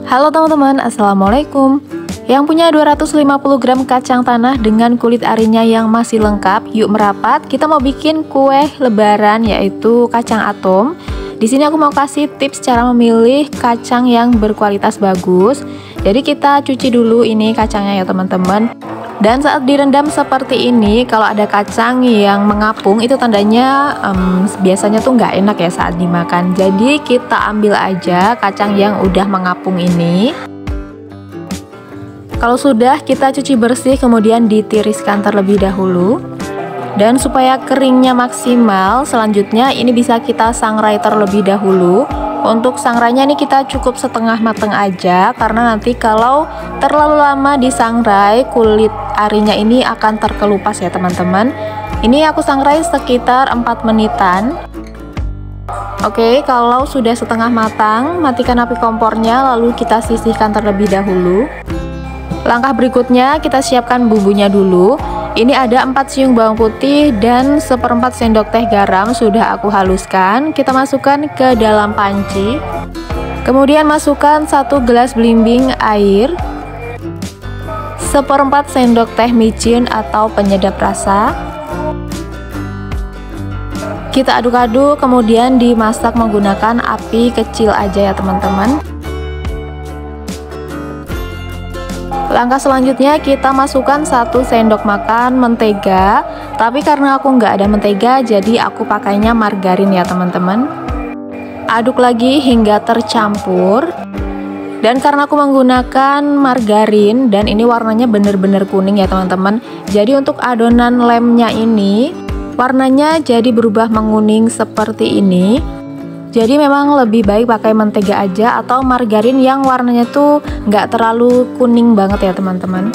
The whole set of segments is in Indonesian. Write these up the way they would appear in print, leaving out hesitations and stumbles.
Halo teman-teman, Assalamualaikum. Yang punya 250 gram kacang tanah dengan kulit arinya yang masih lengkap, yuk merapat. Kita mau bikin kue lebaran yaitu kacang atom. Di sini aku mau kasih tips cara memilih kacang yang berkualitas bagus. Jadi kita cuci dulu ini kacangnya ya teman-teman. Dan saat direndam seperti ini, kalau ada kacang yang mengapung itu tandanya biasanya tuh nggak enak ya saat dimakan. Jadi kita ambil aja kacang yang udah mengapung ini. Kalau sudah, kita cuci bersih kemudian ditiriskan terlebih dahulu. Dan supaya keringnya maksimal, selanjutnya ini bisa kita sangrai terlebih dahulu. Untuk sangrainya ini kita cukup setengah mateng aja, karena nanti kalau terlalu lama disangrai, kulit arinya ini akan terkelupas ya teman-teman. Ini aku sangrai sekitar 4 menitan. Oke, kalau sudah setengah matang, matikan api kompornya, lalu kita sisihkan terlebih dahulu. Langkah berikutnya kita siapkan bumbunya dulu. Ini ada 4 siung bawang putih dan 1/4 sendok teh garam sudah aku haluskan. Kita masukkan ke dalam panci. Kemudian masukkan 1 gelas belimbing air, 1/4 sendok teh micin atau penyedap rasa. Kita aduk-aduk kemudian dimasak menggunakan api kecil aja ya teman-teman. Langkah selanjutnya kita masukkan 1 sendok makan mentega, tapi karena aku nggak ada mentega jadi aku pakainya margarin ya teman-teman. Aduk lagi hingga tercampur. Dan karena aku menggunakan margarin dan ini warnanya bener-bener kuning ya teman-teman, jadi untuk adonan lemnya ini warnanya jadi berubah menguning seperti ini. Jadi memang lebih baik pakai mentega aja atau margarin yang warnanya tuh nggak terlalu kuning banget ya teman-teman.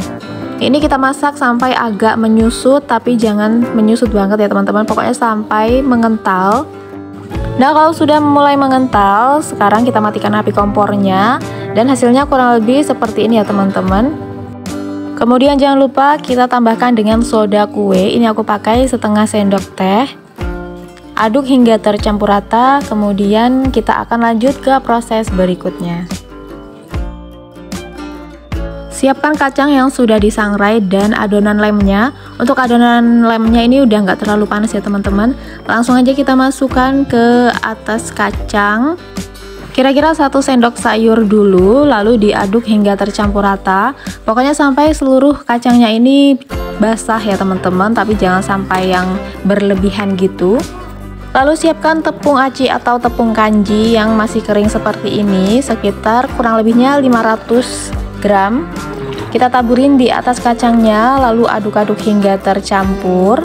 Ini kita masak sampai agak menyusut, tapi jangan menyusut banget ya teman-teman, pokoknya sampai mengental. Nah kalau sudah mulai mengental, sekarang kita matikan api kompornya dan hasilnya kurang lebih seperti ini ya teman-teman. Kemudian jangan lupa kita tambahkan dengan soda kue, ini aku pakai setengah sendok teh. Aduk hingga tercampur rata, kemudian kita akan lanjut ke proses berikutnya. Siapkan kacang yang sudah disangrai dan adonan lemnya. Untuk adonan lemnya ini udah nggak terlalu panas ya teman-teman. Langsung aja kita masukkan ke atas kacang. Kira-kira 1 sendok sayur dulu, lalu diaduk hingga tercampur rata. Pokoknya sampai seluruh kacangnya ini basah ya teman-teman, tapi jangan sampai yang berlebihan gitu. Lalu siapkan tepung aci atau tepung kanji yang masih kering seperti ini, sekitar kurang lebihnya 500 gram. Kita taburin di atas kacangnya, lalu aduk-aduk hingga tercampur.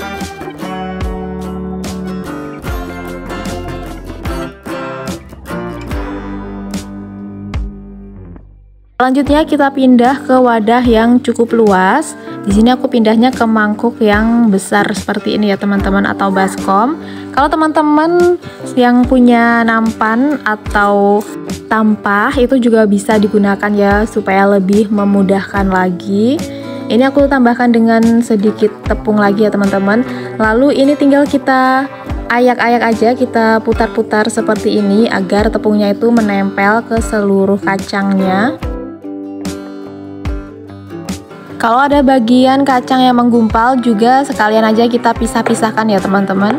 Selanjutnya kita pindah ke wadah yang cukup luas. Di sini aku pindahnya ke mangkuk yang besar seperti ini ya teman-teman, atau baskom. Kalau teman-teman yang punya nampan atau tampah itu juga bisa digunakan ya supaya lebih memudahkan lagi. Ini aku tambahkan dengan sedikit tepung lagi ya teman-teman. Lalu ini tinggal kita ayak-ayak aja, kita putar-putar seperti ini agar tepungnya itu menempel ke seluruh kacangnya. Kalau ada bagian kacang yang menggumpal juga sekalian aja kita pisah-pisahkan ya teman-teman.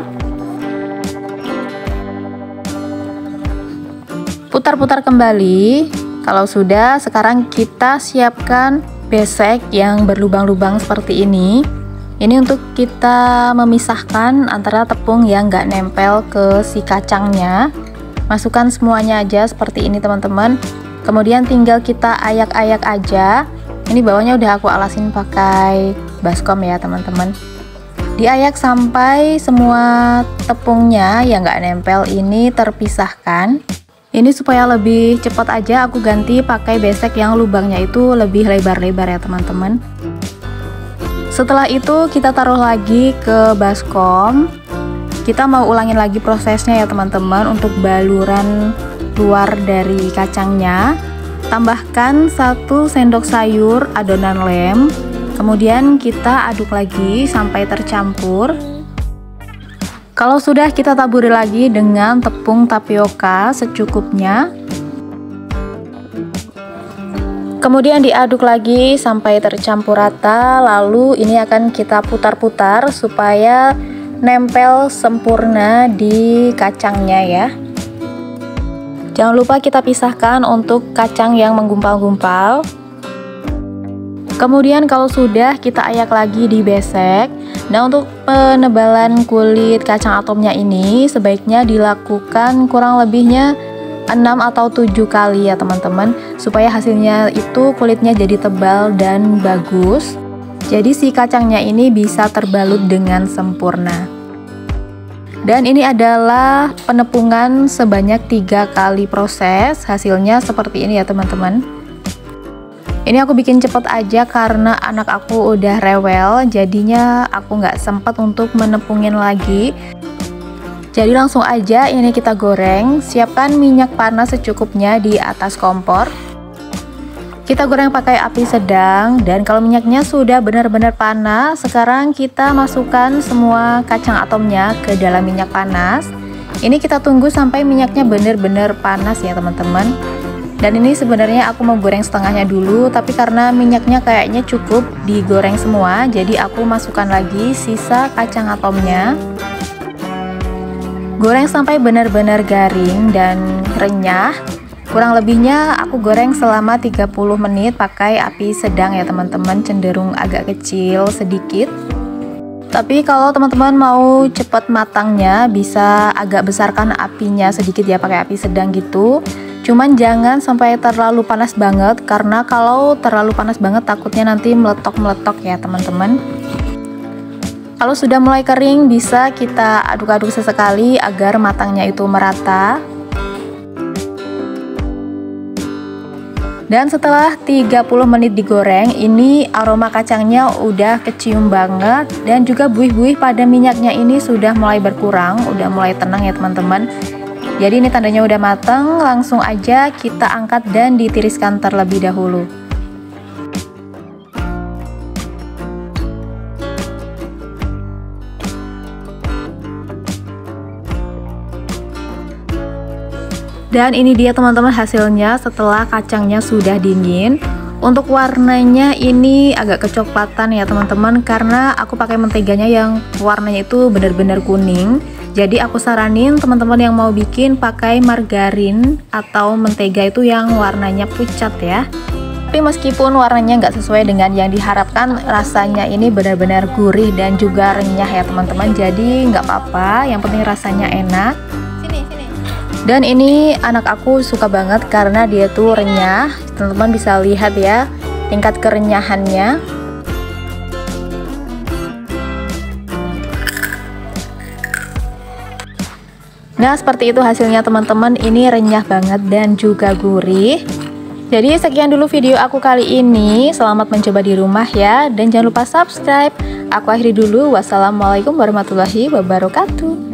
Putar-putar kembali. Kalau sudah, sekarang kita siapkan besek yang berlubang-lubang seperti ini. Ini untuk kita memisahkan antara tepung yang nggak nempel ke si kacangnya. Masukkan semuanya aja seperti ini teman-teman. Kemudian tinggal kita ayak-ayak aja. Ini bawahnya udah aku alasin pakai baskom ya teman-teman. Diayak sampai semua tepungnya yang nggak nempel ini terpisahkan. Ini supaya lebih cepat aja aku ganti pakai besek yang lubangnya itu lebih lebar-lebar ya teman-teman. Setelah itu kita taruh lagi ke baskom. Kita mau ulangin lagi prosesnya ya teman-teman untuk baluran luar dari kacangnya. Tambahkan 1 sendok sayur adonan lem, kemudian kita aduk lagi sampai tercampur. Kalau sudah, kita taburi lagi dengan tepung tapioka secukupnya. Kemudian diaduk lagi sampai tercampur rata, lalu ini akan kita putar-putar supaya nempel sempurna di kacangnya ya. Jangan lupa kita pisahkan untuk kacang yang menggumpal-gumpal. Kemudian kalau sudah, kita ayak lagi di besek. Nah, untuk penebalan kulit kacang atomnya ini sebaiknya dilakukan kurang lebihnya 6 atau 7 kali ya teman-teman, supaya hasilnya itu kulitnya jadi tebal dan bagus. Jadi si kacangnya ini bisa terbalut dengan sempurna. Dan ini adalah penepungan sebanyak 3 kali proses. Hasilnya seperti ini ya teman-teman. Ini aku bikin cepet aja karena anak aku udah rewel, jadinya aku nggak sempet untuk menepungin lagi. Jadi langsung aja ini kita goreng. Siapkan minyak panas secukupnya di atas kompor. Kita goreng pakai api sedang, dan kalau minyaknya sudah benar-benar panas, sekarang kita masukkan semua kacang atomnya ke dalam minyak panas. Ini kita tunggu sampai minyaknya benar-benar panas ya teman-teman. Dan ini sebenarnya aku mau goreng setengahnya dulu, tapi karena minyaknya kayaknya cukup digoreng semua, jadi aku masukkan lagi sisa kacang atomnya. Goreng sampai benar-benar garing dan renyah. Kurang lebihnya aku goreng selama 30 menit pakai api sedang ya teman-teman, cenderung agak kecil sedikit. Tapi kalau teman-teman mau cepat matangnya, bisa agak besarkan apinya sedikit ya, pakai api sedang gitu. Cuman jangan sampai terlalu panas banget, karena kalau terlalu panas banget takutnya nanti meletok-meletok ya teman-teman. Kalau sudah mulai kering, bisa kita aduk-aduk sesekali agar matangnya itu merata. Dan setelah 30 menit digoreng, ini aroma kacangnya udah kecium banget, dan juga buih-buih pada minyaknya ini sudah mulai berkurang, udah mulai tenang ya teman-teman. Jadi ini tandanya udah matang, langsung aja kita angkat dan ditiriskan terlebih dahulu. Dan ini dia teman-teman hasilnya setelah kacangnya sudah dingin. Untuk warnanya ini agak kecoklatan ya teman-teman, karena aku pakai menteganya yang warnanya itu benar-benar kuning. Jadi aku saranin teman-teman yang mau bikin pakai margarin atau mentega itu yang warnanya pucat ya. Tapi meskipun warnanya nggak sesuai dengan yang diharapkan, rasanya ini benar-benar gurih dan juga renyah ya teman-teman. Jadi nggak apa-apa, yang penting rasanya enak. Dan ini anak aku suka banget karena dia tuh renyah. Teman-teman bisa lihat ya tingkat kerenyahannya. Nah, seperti itu hasilnya teman-teman. Ini renyah banget dan juga gurih. Jadi sekian dulu video aku kali ini. Selamat mencoba di rumah ya. Dan jangan lupa subscribe. Aku akhiri dulu. Wassalamualaikum warahmatullahi wabarakatuh.